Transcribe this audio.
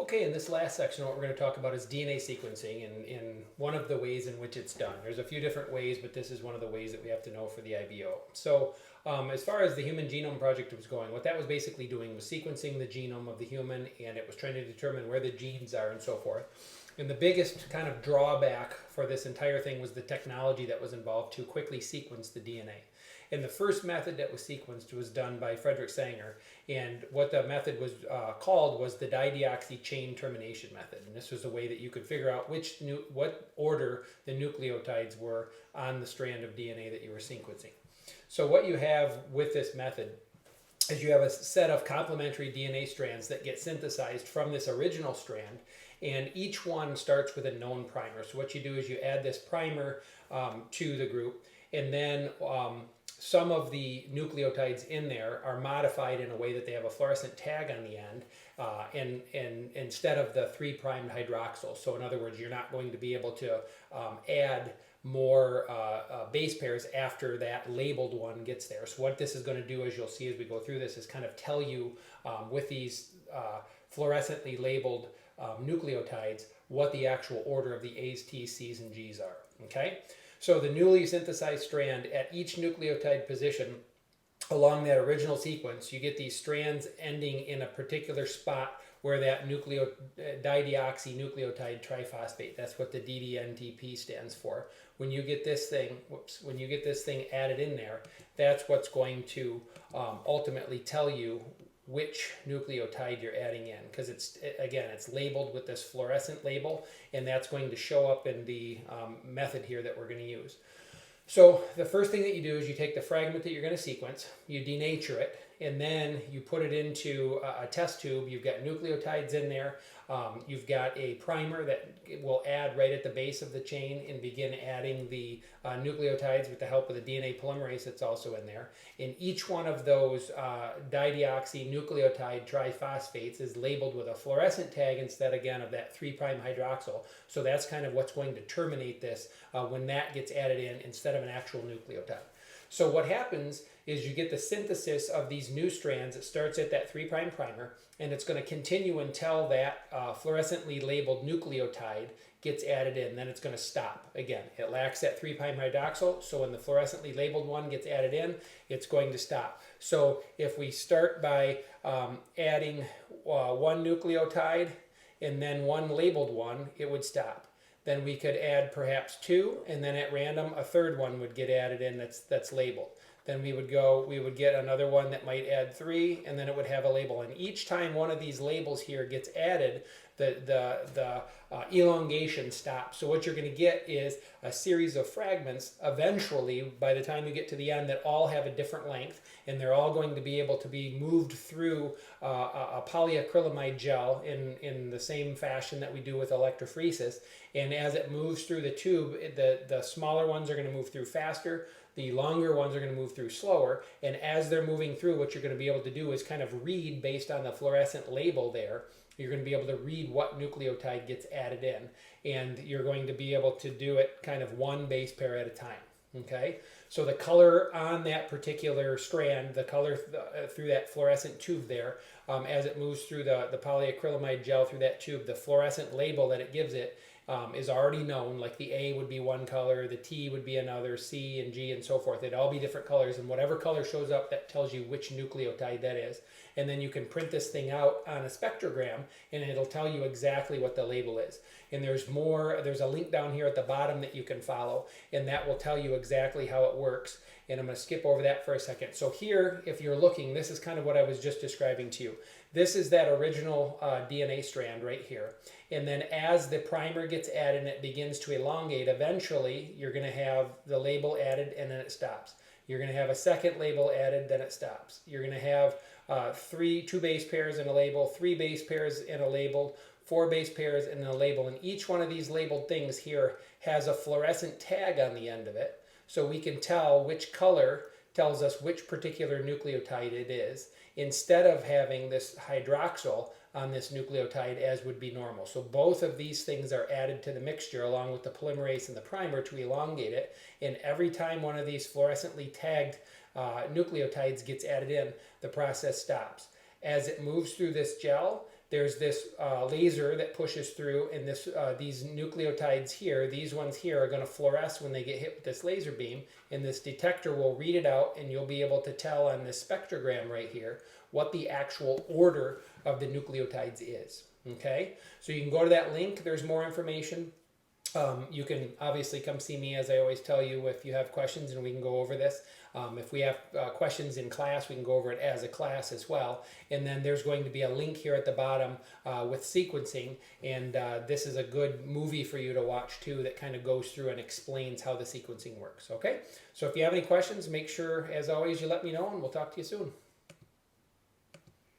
Okay, in this last section, what we're going to talk about is DNA sequencing and in one of the ways in which it's done. There's a few different ways, but this is one of the ways that we have to know for the IBO. So, as far as the Human Genome Project was going, what that was basically doing was sequencing the genome of the human, and it was trying to determine where the genes are and so forth. And the biggest kind of drawback for this entire thing was the technology that was involved to quickly sequence the DNA. And the first method that was sequenced was done by Frederick Sanger. And what the method was called was the dideoxy chain termination method. And this was a way that you could figure out what order the nucleotides were on the strand of DNA that you were sequencing. So what you have with this method is you have a set of complementary DNA strands that get synthesized from this original strand, and each one starts with a known primer. So what you do is you add this primer to the group, and then some of the nucleotides in there are modified in a way that they have a fluorescent tag on the end, and instead of the 3' hydroxyl. So in other words, you're not going to be able to add more base pairs after that labeled one gets there. So what this is going to do, as you'll see as we go through this, is kind of tell you with these fluorescently labeled nucleotides what the actual order of the A's, T's, C's, and G's are. Okay? So the newly synthesized strand at each nucleotide position along that original sequence, you get these strands ending in a particular spot where that dideoxy nucleotide triphosphate, that's what the DDNTP stands for. When you get this thing, added in there, that's what's going to ultimately tell you which nucleotide you're adding in, because it's labeled with this fluorescent label, and that's going to show up in the method here that we're going to use. So the first thing that you do is you take the fragment that you're going to sequence, you denature it, and then you put it into a test tube. You've got nucleotides in there. You've got a primer that will add right at the base of the chain and begin adding the nucleotides with the help of the DNA polymerase that's also in there. And each one of those dideoxy nucleotide triphosphates is labeled with a fluorescent tag instead, again, of that 3' hydroxyl. So that's kind of what's going to terminate this when that gets added in instead of an actual nucleotide. So what happens is you get the synthesis of these new strands. It starts at that 3' primer, and it's going to continue until that fluorescently labeled nucleotide gets added in. Then it's going to stop. Again, it lacks that 3' hydroxyl, so when the fluorescently labeled one gets added in, it's going to stop. So if we start by adding one nucleotide and then one labeled one, it would stop. Then we could add perhaps two, and then at random a third one would get added in that's labeled. Then we would get another one that might add 3, and then it would have a label. And each time one of these labels here gets added, the elongation stops. So what you're going to get is a series of fragments eventually, by the time you get to the end, that all have a different length, and they're all going to be able to be moved through a polyacrylamide gel in the same fashion that we do with electrophoresis. And as it moves through the tube, the smaller ones are going to move through faster, the longer ones are going to move through slower, and as they're moving through, what you're going to be able to do is kind of read based on the fluorescent label there. You're going to be able to read what nucleotide gets added in, and you're going to be able to do it kind of one base pair at a time. Okay, so the color on that particular strand, the color through that fluorescent tube there, as it moves through the polyacrylamide gel through that tube, the fluorescent label that it gives it is already known. Like the A would be one color, the T would be another, C and G and so forth. They'd all be different colors, and whatever color shows up, that tells you which nucleotide that is. And then you can print this thing out on a spectrogram, and it'll tell you exactly what the label is. And there's a link down here at the bottom that you can follow, and that will tell you exactly how it works. And I'm going to skip over that for a second. So here, if you're looking, this is kind of what I was just describing to you. This is that original DNA strand right here. And then as the primer gets added and it begins to elongate, eventually you're going to have the label added and then it stops. You're going to have a second label added, then it stops. You're going to have two base pairs in a label, 3 base pairs in a label, 4 base pairs in a label. And each one of these labeled things here has a fluorescent tag on the end of it. So we can tell which color tells us which particular nucleotide it is, instead of having this hydroxyl on this nucleotide as would be normal. So both of these things are added to the mixture along with the polymerase and the primer to elongate it. And every time one of these fluorescently tagged nucleotides gets added in, the process stops. As it moves through this gel, there's this laser that pushes through, and these nucleotides here, these ones here, are going to fluoresce when they get hit with this laser beam, and this detector will read it out, and you'll be able to tell on this spectrogram right here what the actual order of the nucleotides is. Okay, so you can go to that link. There's more information. You can obviously come see me, as I always tell you, if you have questions, and we can go over this. If we have questions in class, we can go over it as a class as well. And then there's going to be a link here at the bottom with sequencing, and this is a good movie for you to watch too that kind of goes through and explains how the sequencing works. Okay, so if you have any questions, make sure, as always, you let me know, and we'll talk to you soon.